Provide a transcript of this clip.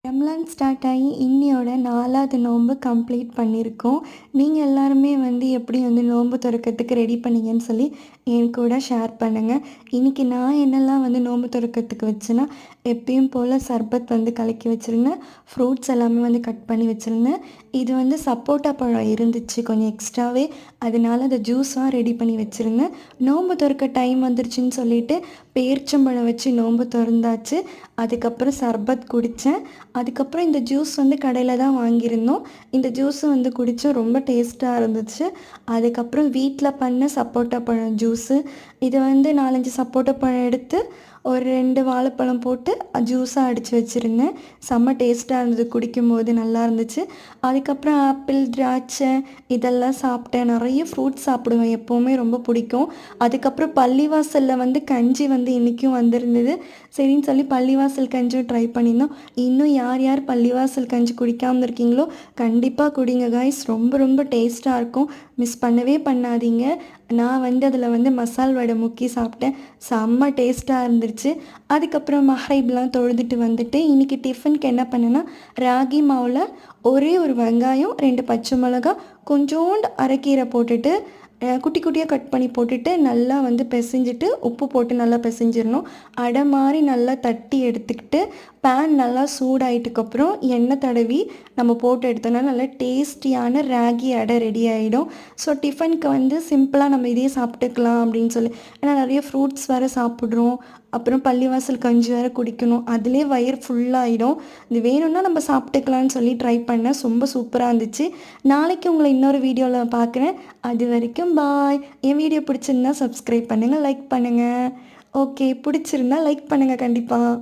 Ramzan start ஆகி இன்னியோட 4வது நோன்பு கம்ப்ளீட் பண்ணியிருக்கோம். நீங்கள் எல்லாருமே எப்படி நோன்பு துறக்கிறதுக்கு ரெடி பண்ணீங்கன்னு சொல்லி என் கூட ஷேர் பண்ணுங்கள். இன்றைக்கி நான் என்னெல்லாம் நோன்பு துறக்கிறதுக்கு வச்சேன்னா, எப்பயும் போல் சர்பத் கலக்கி வச்சுருந்தேன். ஃப்ரூட்ஸ் எல்லாமே கட் பண்ணி வச்சுருந்தேன். இது சப்போட்டா பழம் இருந்துச்சு கொஞ்சம் எக்ஸ்ட்ராவே, அதனால அந்த ஜூஸாக ரெடி பண்ணி வச்சுருந்தேன். நோன்பு துறக்க டைம் வந்துருச்சுன்னு சொல்லிட்டு பேரிச்சம்பழம் வச்சு நோன்பு திறந்தாச்சு. அதுக்கப்புறம் சர்பத் குடித்தேன். அதுக்கப்புறம் இந்த ஜூஸ் கடையில் தான் வாங்கியிருந்தோம். இந்த ஜூஸு குடித்தோம், ரொம்ப டேஸ்ட்டாக இருந்துச்சு. அதுக்கப்புறம் வீட்டில் பண்ண சப்போட்டா பழம் ஜூஸு. இது 4-5 சப்போட்டா பழம் எடுத்து ஒரு 2 வாழைப்பழம் போட்டு ஜூஸாக அடித்து வச்சுருந்தேன். செம்ம டேஸ்ட்டாக இருந்தது, குடிக்கும்போது நல்லா இருந்துச்சு. அதுக்கப்புறம் ஆப்பிள், திராட்சை இதெல்லாம் சாப்பிட்டேன். நிறைய ஃப்ரூட்ஸ் சாப்பிடுவேன், எப்போவுமே ரொம்ப பிடிக்கும். அதுக்கப்புறம் பள்ளிவாசலில் கஞ்சி இன்றைக்கும் வந்திருந்தது. சரின்னு சொல்லி பள்ளிவாசல் கஞ்சியும் ட்ரை பண்ணியிருந்தோம். இன்னும் யார் யார் பள்ளிவாசல் கஞ்சி குடிக்காமல் இருக்கீங்களோ கண்டிப்பாக குடிங்க காய்ஸ், ரொம்ப ரொம்ப டேஸ்ட்டாக இருக்கும், மிஸ் பண்ணவே பண்ணாதீங்க. நான் அதில் மசால் வடை முக்கி சாப்பிட்டேன், செம்ம டேஸ்ட்டாக இருந்துச்சு. அதுக்கப்புறம் மஹ்ரிப்லாம் தொழுதுட்டு வந்துட்டு இன்றைக்கி டிஃபனுக்கு என்ன பண்ணேன்னா, ராகி மாவில் ஒரே ஒரு வெங்காயம், 2 பச்சை மிளகா, கொஞ்சோண்டு அரைக்கீரை போட்டுட்டு குட்டி குட்டியாக கட் பண்ணி போட்டுட்டு நல்லா பிசைஞ்சிட்டு உப்பு போட்டு நல்லா பிசைஞ்சிடணும். அடை மாதிரி நல்லா தட்டி எடுத்துக்கிட்டு பேன் நல்லா சூடாயிட்டுக்கப்புறம் எண்ணெய் தடவி நம்ம போட்டு எடுத்தோம்னா நல்லா டேஸ்டியான ராகி அடை ரெடி ஆகிடும். ஸோ டிஃபனுக்கு சிம்பிளாக நம்ம இதே சாப்பிட்டுக்கலாம் அப்படின்னு சொல்லி, ஏன்னா நிறைய ஃப்ரூட்ஸ் வேறு சாப்பிட்றோம், அப்புறம் பள்ளிவாசல் கஞ்சி வேறு குடிக்கணும், அதிலே வயிறு ஃபுல்லாகிடும். இது வேணும்னா நம்ம சாப்பிட்டுக்கலான்னு சொல்லி ட்ரை பண்ணேன், ரொம்ப சூப்பராக இருந்துச்சு. நாளைக்கு உங்களை இன்னொரு வீடியோவில் பார்க்குறேன். அது வரைக்கும் பாய். என் வீடியோ பிடிச்சிருந்தா சப்ஸ்கிரைப் பண்ணுங்கள், லைக் பண்ணுங்கள். ஓகே, பிடிச்சிருந்தா லைக் பண்ணுங்கள் கண்டிப்பாக.